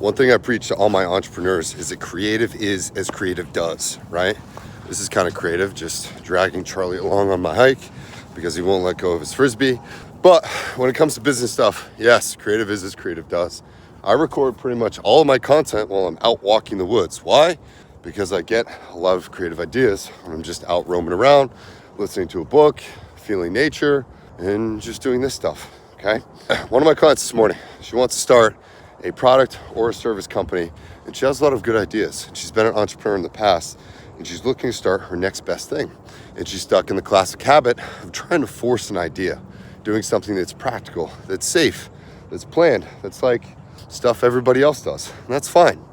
One thing I preach to all my entrepreneurs is that creative is as creative does, right? This is kind of creative, just dragging Charlie along on my hike because he won't let go of his Frisbee. But when it comes to business stuff, yes, creative is as creative does. I record pretty much all of my content while I'm out walking the woods. Why? Because I get a lot of creative ideas when I'm just out roaming around, listening to a book, feeling nature, and just doing this stuff, okay? One of my clients this morning, she wants to start a product or a service company, and she has a lot of good ideas. She's been an entrepreneur in the past, and she's looking to start her next best thing. And she's stuck in the classic habit of trying to force an idea, doing something that's practical, that's safe, that's planned, that's like stuff everybody else does. And that's fine.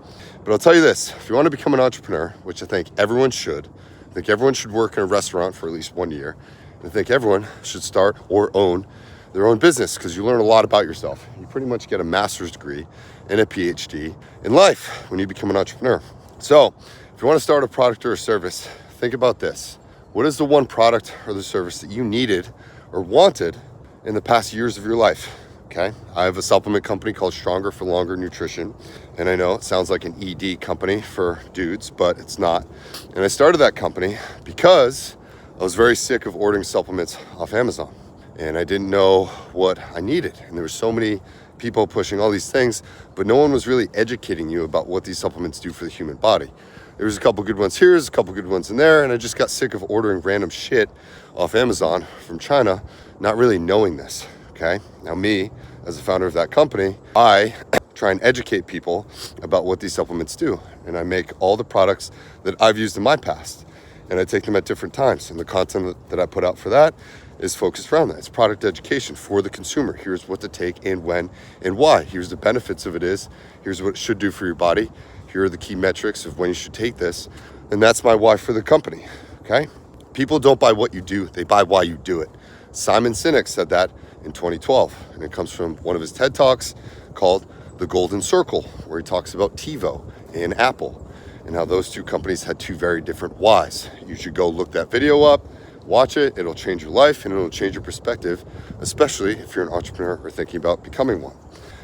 But I'll tell you this, if you want to become an entrepreneur, which I think everyone should, I think everyone should work in a restaurant for at least 1 year. And I think everyone should start or own their own business because you learn a lot about yourself. You pretty much get a master's degree and a PhD in life when you become an entrepreneur. So if you want to start a product or a service, think about this. What is the one product or the service that you needed or wanted in the past years of your life? Okay, I have a supplement company called Stronger for Longer Nutrition. And I know it sounds like an ED company for dudes, but it's not. And I started that company because I was very sick of ordering supplements off Amazon. And I didn't know what I needed. And there were so many people pushing all these things, but no one was really educating you about what these supplements do for the human body. There was a couple good ones here, there's a couple good ones in there, and I just got sick of ordering random shit off Amazon from China, not really knowing this, okay? Now me, as the founder of that company, I try and educate people about what these supplements do. And I make all the products that I've used in my past, and I take them at different times. And the content that I put out for that is focused around that. It's product education for the consumer. Here's what to take and when and why. Here's the benefits of it is. Here's what it should do for your body. Here are the key metrics of when you should take this. And that's my why for the company, okay? People don't buy what you do, they buy why you do it. Simon Sinek said that in 2012. And it comes from one of his TED Talks called The Golden Circle, where he talks about TiVo and Apple and how those two companies had two very different whys. You should go look that video up, watch it, it'll change your life and it'll change your perspective, especially if you're an entrepreneur or thinking about becoming one.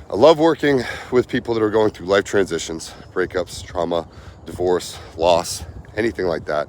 I love working with people that are going through life transitions, breakups, trauma, divorce, loss, anything like that.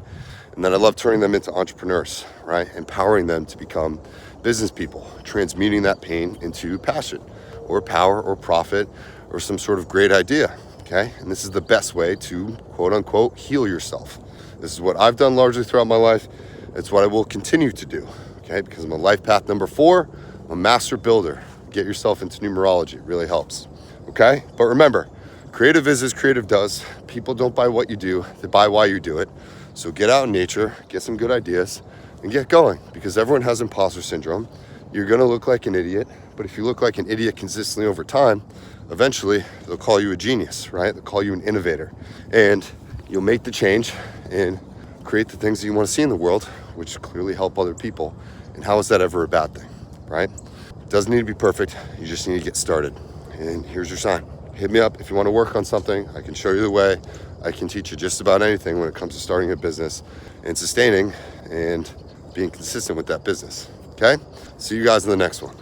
And then I love turning them into entrepreneurs, right? Empowering them to become business people, transmuting that pain into passion or power or profit or some sort of great idea, okay? And this is the best way to, quote unquote, heal yourself. This is what I've done largely throughout my life. It's what I will continue to do, okay? Because I'm on life path number 4, I'm a master builder. Get yourself into numerology, it really helps, okay? But remember, creative is as creative does. People don't buy what you do, they buy why you do it. So get out in nature, get some good ideas, and get going, because everyone has imposter syndrome. You're gonna look like an idiot, but if you look like an idiot consistently over time, eventually they'll call you a genius, right? They'll call you an innovator, and you'll make the change and create the things that you want to see in the world, which clearly help other people. And how is that ever a bad thing, right? It doesn't need to be perfect, you just need to get started. And here's your sign. Hit me up if you want to work on something. I can show you the way. I can teach you just about anything when it comes to starting a business and sustaining and being consistent with that business, okay? See you guys in the next one.